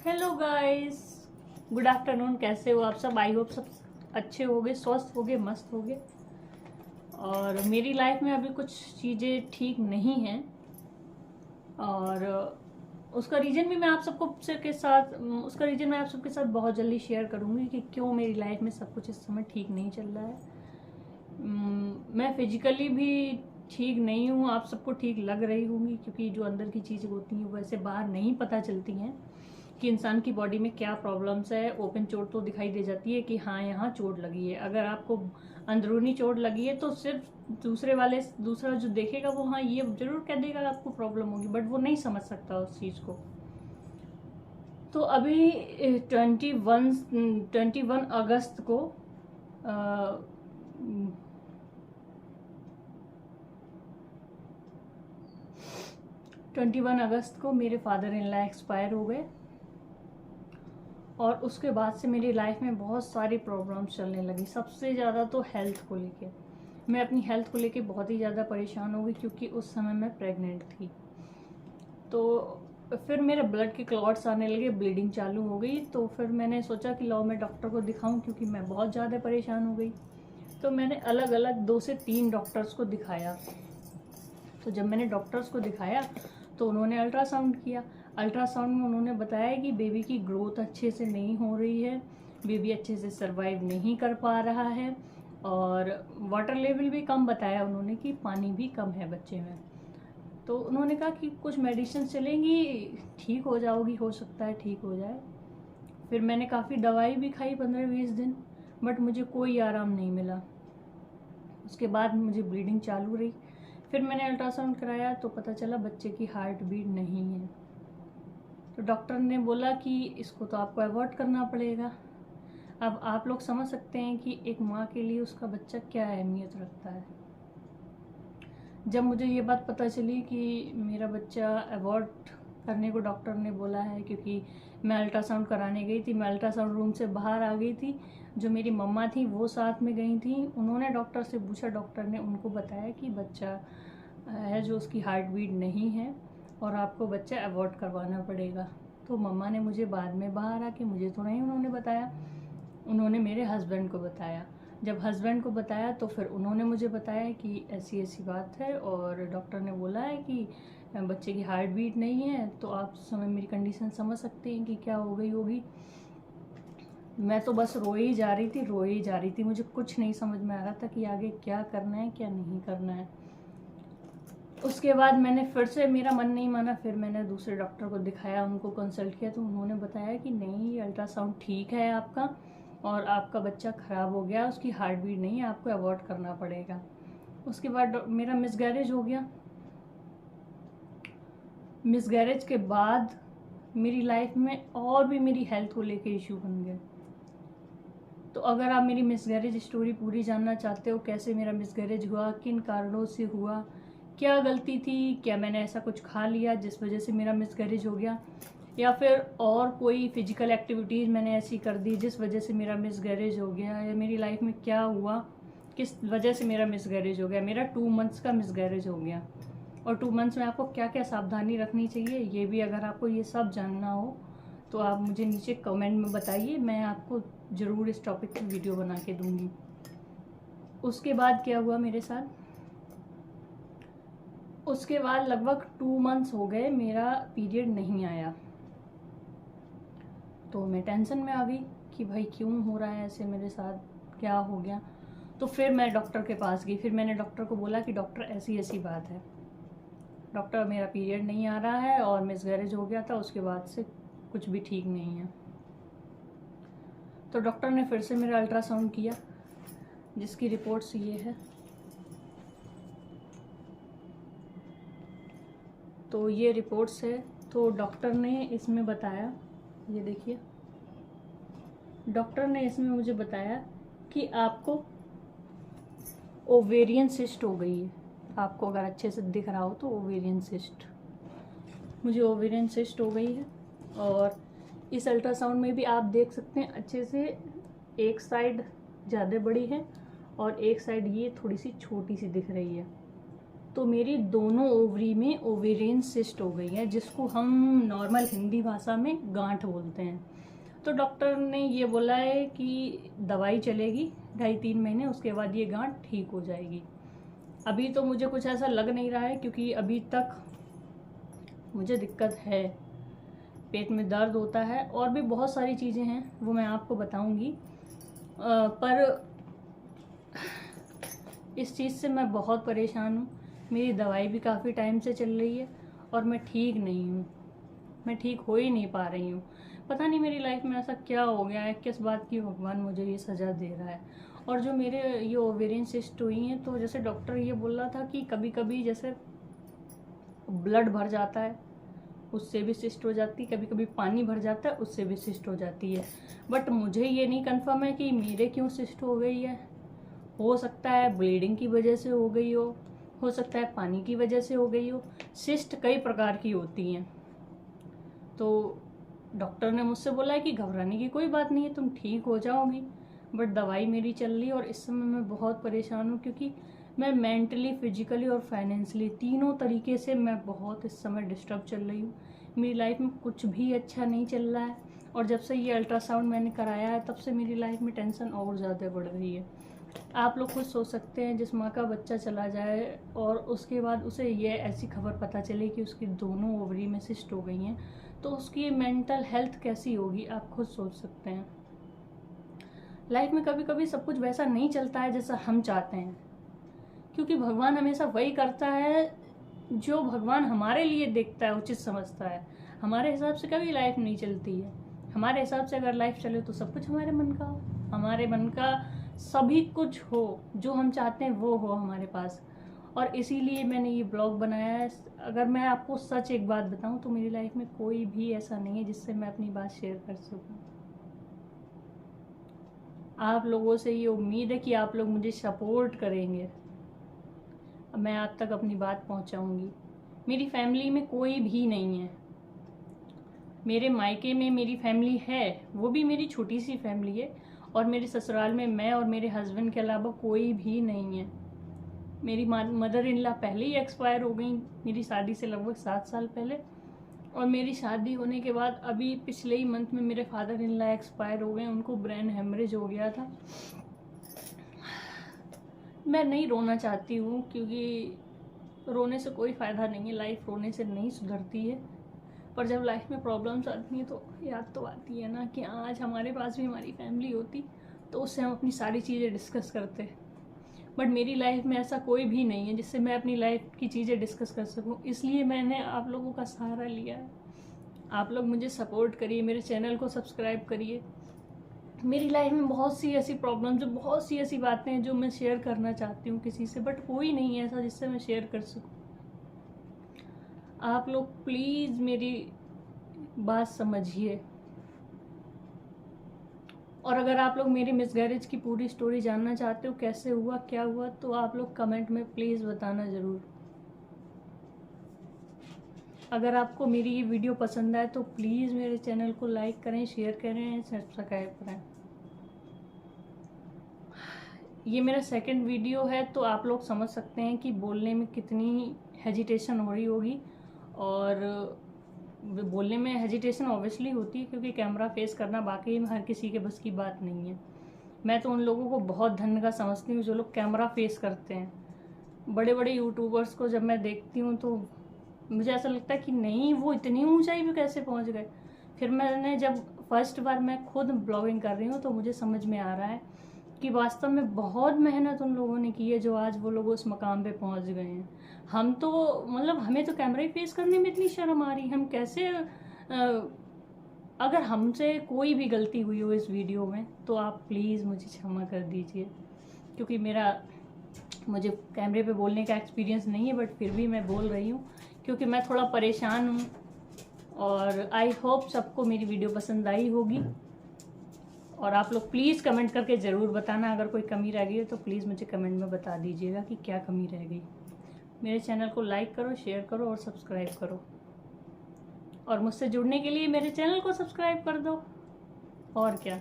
Hello guys, good afternoon. कैसे हो आप सब? आई होप सब अच्छे होगे, स्वस्थ होगे, मस्त होगे। और मेरी लाइफ में अभी कुछ चीज़ें ठीक नहीं हैं और उसका रीज़न भी मैं आप सबको के साथ उसका रीज़न मैं आप सबके साथ बहुत जल्दी शेयर करूँगी कि क्यों मेरी लाइफ में सब कुछ इस समय ठीक नहीं चल रहा है। मैं फिजिकली भी ठीक नहीं हूँ, आप सबको ठीक लग रही होंगी, क्योंकि जो अंदर की चीज़ें होती हैं वैसे बाहर नहीं पता चलती हैं कि इंसान की बॉडी में क्या प्रॉब्लम्स है। ओपन चोट तो दिखाई दे जाती है कि हाँ यहाँ चोट लगी है। अगर आपको अंदरूनी चोट लगी है तो सिर्फ दूसरा जो देखेगा वो हाँ ये जरूर कह देगा आपको प्रॉब्लम होगी, बट वो नहीं समझ सकता उस चीज़ को। तो अभी 21 अगस्त को 21 अगस्त को मेरे फादर इन लॉ एक्सपायर हो गए और उसके बाद से मेरी लाइफ में बहुत सारी प्रॉब्लम्स चलने लगी। सबसे ज़्यादा तो हेल्थ को लेके, मैं अपनी हेल्थ को लेके बहुत ही ज़्यादा परेशान हो गई, क्योंकि उस समय मैं प्रेग्नेंट थी। तो फिर मेरे ब्लड के क्लॉट्स आने लगे, ब्लीडिंग चालू हो गई। तो फिर मैंने सोचा कि लाओ मैं डॉक्टर को दिखाऊं, क्योंकि मैं बहुत ज़्यादा परेशान हो गई। तो मैंने अलग अलग 2 से 3 डॉक्टर्स को दिखाया। तो जब मैंने डॉक्टर्स को दिखाया तो उन्होंने अल्ट्रासाउंड किया। अल्ट्रासाउंड में उन्होंने बताया कि बेबी की ग्रोथ अच्छे से नहीं हो रही है, बेबी अच्छे से सरवाइव नहीं कर पा रहा है, और वाटर लेवल भी कम बताया उन्होंने कि पानी भी कम है बच्चे में। तो उन्होंने कहा कि कुछ मेडिसिन चलेंगी, ठीक हो जाओगी, हो सकता है ठीक हो जाए। फिर मैंने काफ़ी दवाई भी खाई 15-20 दिन, बट मुझे कोई आराम नहीं मिला। उसके बाद मुझे ब्लीडिंग चालू रही। फिर मैंने अल्ट्रासाउंड कराया तो पता चला बच्चे की हार्ट बीट नहीं है। तो डॉक्टर ने बोला कि इसको तो आपको अवॉइड करना पड़ेगा। अब आप लोग समझ सकते हैं कि एक माँ के लिए उसका बच्चा क्या अहमियत रखता है। जब मुझे ये बात पता चली कि मेरा बच्चा अवॉइड करने को डॉक्टर ने बोला है, क्योंकि मैं अल्ट्रासाउंड कराने गई थी, मैं अल्ट्रासाउंड रूम से बाहर आ गई थी, जो मेरी मम्मा थी वो साथ में गई थी। उन्होंने डॉक्टर से पूछा, डॉक्टर ने उनको बताया कि बच्चा है जो उसकी हार्ट बीट नहीं है और आपको बच्चा अवॉइड करवाना पड़ेगा। तो मम्मा ने मुझे बाद में बाहर आके, मुझे तो नहीं उन्होंने बताया, उन्होंने मेरे हस्बैंड को बताया। जब हस्बैंड को बताया तो फिर उन्होंने मुझे बताया कि ऐसी ऐसी बात है और डॉक्टर ने बोला है कि बच्चे की हार्ट बीट नहीं है। तो आप समय मेरी कंडीशन समझ सकते हैं कि क्या हो गई होगी। मैं तो बस रोई जा रही थी, रोई जा रही थी। मुझे कुछ नहीं समझ में आ रहा था कि आगे क्या करना है, क्या नहीं करना है। उसके बाद मैंने फिर से, मेरा मन नहीं माना, फिर मैंने दूसरे डॉक्टर को दिखाया, उनको कंसल्ट किया। तो उन्होंने बताया कि नहीं, अल्ट्रासाउंड ठीक है आपका और आपका बच्चा ख़राब हो गया, उसकी हार्ट बीट नहीं है, आपको अवॉइड करना पड़ेगा। उसके बाद मेरा मिसगैरेज हो गया। मिसगैरेज के बाद मेरी लाइफ में और भी मेरी हेल्थ को लेके इशू बन गए। तो अगर आप मेरी मिसगैरेज स्टोरी पूरी जानना चाहते हो, कैसे मेरा मिसगैरेज हुआ, किन कारणों से हुआ, क्या गलती थी, क्या मैंने ऐसा कुछ खा लिया जिस वजह से मेरा मिसगैरेज हो गया, या फिर और कोई फिजिकल एक्टिविटीज़ मैंने ऐसी कर दी जिस वजह से मेरा मिसगैरेज हो गया, या मेरी लाइफ में क्या हुआ, किस वजह से मेरा मिसगैरेज हो गया। मेरा 2 मंथ्स का मिसगैरेज हो गया, और 2 मंथ्स में आपको क्या क्या सावधानी रखनी चाहिए, ये भी अगर आपको ये सब जानना हो तो आप मुझे नीचे कमेंट में बताइए, मैं आपको ज़रूर इस टॉपिक की वीडियो बना के दूंगी। उसके बाद क्या हुआ मेरे साथ, उसके बाद लगभग 2 मंथ्स हो गए मेरा पीरियड नहीं आया। तो मैं टेंशन में आ गई कि भाई क्यों हो रहा है ऐसे मेरे साथ, क्या हो गया। तो फिर मैं डॉक्टर के पास गई। फिर मैंने डॉक्टर को बोला कि डॉक्टर ऐसी ऐसी बात है, डॉक्टर मेरा पीरियड नहीं आ रहा है और मिसगैरेज हो गया था, उसके बाद से कुछ भी ठीक नहीं है। तो डॉक्टर ने फिर से मेरा अल्ट्रासाउंड किया, जिसकी रिपोर्ट्स ये है। तो ये रिपोर्ट्स है। तो डॉक्टर ने इसमें बताया, ये देखिए, डॉक्टर ने इसमें मुझे बताया कि आपको ओवेरियन सिस्ट हो गई है। आपको अगर अच्छे से दिख रहा हो तो ओवेरियन सिस्ट, मुझे ओवेरियन सिस्ट हो गई है। और इस अल्ट्रासाउंड में भी आप देख सकते हैं अच्छे से, एक साइड ज़्यादा बड़ी है और एक साइड ये थोड़ी सी छोटी सी दिख रही है। तो मेरी दोनों ओवरी में ओवेरियन सिस्ट हो गई है, जिसको हम नॉर्मल हिंदी भाषा में गांठ बोलते हैं। तो डॉक्टर ने ये बोला है कि दवाई चलेगी 2.5-3 महीने, उसके बाद ये गांठ ठीक हो जाएगी। अभी तो मुझे कुछ ऐसा लग नहीं रहा है, क्योंकि अभी तक मुझे दिक्कत है, पेट में दर्द होता है और भी बहुत सारी चीज़ें हैं, वो मैं आपको बताऊंगी। पर इस चीज़ से मैं बहुत परेशान हूँ। मेरी दवाई भी काफ़ी टाइम से चल रही है और मैं ठीक नहीं हूँ, मैं ठीक हो ही नहीं पा रही हूँ। पता नहीं मेरी लाइफ में ऐसा क्या हो गया है, किस बात की भगवान मुझे ये सज़ा दे रहा है। और जो मेरे ये ओवेरियन सिस्ट हुई हैं, तो जैसे डॉक्टर ये बोल रहा था कि कभी कभी जैसे ब्लड भर जाता है उससे भी सिस्ट हो जाती है, कभी कभी पानी भर जाता है उससे भी सिस्ट हो जाती है। बट मुझे ये नहीं कंफर्म है कि मेरे क्यों सिस्ट हो गई है। हो सकता है ब्लीडिंग की वजह से हो गई हो सकता है पानी की वजह से हो गई हो। सिस्ट कई प्रकार की होती हैं। तो डॉक्टर ने मुझसे बोला है कि घबराने की कोई बात नहीं है, तुम ठीक हो जाओगी। बट दवाई मेरी चल रही है और इस समय मैं बहुत परेशान हूँ, क्योंकि मैं मेंटली, फिजिकली और फाइनेंशियली तीनों तरीके से मैं बहुत इस समय डिस्टर्ब चल रही हूँ। मेरी लाइफ में कुछ भी अच्छा नहीं चल रहा है। और जब से ये अल्ट्रासाउंड मैंने कराया है, तब से मेरी लाइफ में टेंशन और ज़्यादा बढ़ रही है। आप लोग खुद सोच सकते हैं, जिस माँ का बच्चा चला जाए और उसके बाद उसे ये ऐसी खबर पता चले कि उसकी दोनों ओवरी में सिस्ट हो गई हैं, तो उसकी मेंटल हेल्थ कैसी होगी, आप खुद सोच सकते हैं। लाइफ में कभी कभी सब कुछ वैसा नहीं चलता है जैसा हम चाहते हैं, क्योंकि भगवान हमेशा वही करता है जो भगवान हमारे लिए देखता है, उचित समझता है। हमारे हिसाब से कभी लाइफ नहीं चलती है। हमारे हिसाब से अगर लाइफ चले तो सब कुछ हमारे मन का हो, हमारे मन का सभी कुछ हो, जो हम चाहते हैं वो हो हमारे पास। और इसीलिए मैंने ये ब्लॉग बनाया है। अगर मैं आपको सच एक बात बताऊं, तो मेरी लाइफ में कोई भी ऐसा नहीं है जिससे मैं अपनी बात शेयर कर सकूं। आप लोगों से ये उम्मीद है कि आप लोग मुझे सपोर्ट करेंगे, मैं आप तक अपनी बात पहुंचाऊंगी। मेरी फैमिली में कोई भी नहीं है। मेरे मायके में मेरी फैमिली है, वो भी मेरी छोटी सी फैमिली है। और मेरे ससुराल में मैं और मेरे हस्बैंड के अलावा कोई भी नहीं है। मेरी मदर इन लॉ पहले ही एक्सपायर हो गई, मेरी शादी से लगभग 7 साल पहले। और मेरी शादी होने के बाद अभी पिछले ही मंथ में मेरे फादर इन लॉ एक्सपायर हो गए, उनको ब्रेन हेमरेज हो गया था। मैं नहीं रोना चाहती हूँ, क्योंकि रोने से कोई फ़ायदा नहीं है, लाइफ रोने से नहीं सुधरती है। पर जब लाइफ में प्रॉब्लम्स आती हैं तो याद तो आती है ना कि आज हमारे पास भी हमारी फैमिली होती तो उससे हम अपनी सारी चीज़ें डिस्कस करते। बट मेरी लाइफ में ऐसा कोई भी नहीं है जिससे मैं अपनी लाइफ की चीज़ें डिस्कस कर सकूं। इसलिए मैंने आप लोगों का सहारा लिया है। आप लोग मुझे सपोर्ट करिए, मेरे चैनल को सब्सक्राइब करिए। मेरी लाइफ में बहुत सी ऐसी प्रॉब्लम्स, बहुत सी ऐसी बातें हैं जो मैं शेयर करना चाहती हूँ किसी से, बट कोई नहीं है ऐसा जिससे मैं शेयर कर सकूँ। आप लोग प्लीज़ मेरी बात समझिए। और अगर आप लोग मेरी मिसगैरेज की पूरी स्टोरी जानना चाहते हो, कैसे हुआ, क्या हुआ, तो आप लोग कमेंट में प्लीज़ बताना ज़रूर। अगर आपको मेरी ये वीडियो पसंद आए तो प्लीज़ मेरे चैनल को लाइक करें, शेयर करें, सब्सक्राइब करें। ये मेरा सेकंड वीडियो है, तो आप लोग समझ सकते हैं कि बोलने में कितनी हेजिटेशन हो रही होगी। और बोलने में हेजिटेशन ऑब्वियसली होती है, क्योंकि कैमरा फेस करना वाकई में हर किसी के बस की बात नहीं है। मैं तो उन लोगों को बहुत धन्य का समझती हूँ जो लोग कैमरा फेस करते हैं। बड़े बड़े यूट्यूबर्स को जब मैं देखती हूँ तो मुझे ऐसा लगता है कि नहीं, वो इतनी ऊंचाई पे कैसे पहुँच गए। फिर मैंने जब फर्स्ट बार मैं खुद ब्लॉगिंग कर रही हूँ तो मुझे समझ में आ रहा है कि वास्तव में बहुत मेहनत उन लोगों ने की है, जो आज वो लोग उस मकाम पे पहुंच गए हैं। हम तो मतलब हमें तो कैमरा ही फेस करने में इतनी शर्म आ रही, हम कैसे अगर हमसे कोई भी गलती हुई हो इस वीडियो में तो आप प्लीज़ मुझे क्षमा कर दीजिए, क्योंकि मुझे कैमरे पे बोलने का एक्सपीरियंस नहीं है, बट फिर भी मैं बोल रही हूँ क्योंकि मैं थोड़ा परेशान हूँ। और आई होप सबको मेरी वीडियो पसंद आई होगी। और आप लोग प्लीज़ कमेंट करके ज़रूर बताना, अगर कोई कमी रह गई है तो प्लीज़ मुझे कमेंट में बता दीजिएगा कि क्या कमी रह गई। मेरे चैनल को लाइक करो, शेयर करो और सब्सक्राइब करो। और मुझसे जुड़ने के लिए मेरे चैनल को सब्सक्राइब कर दो। और क्या।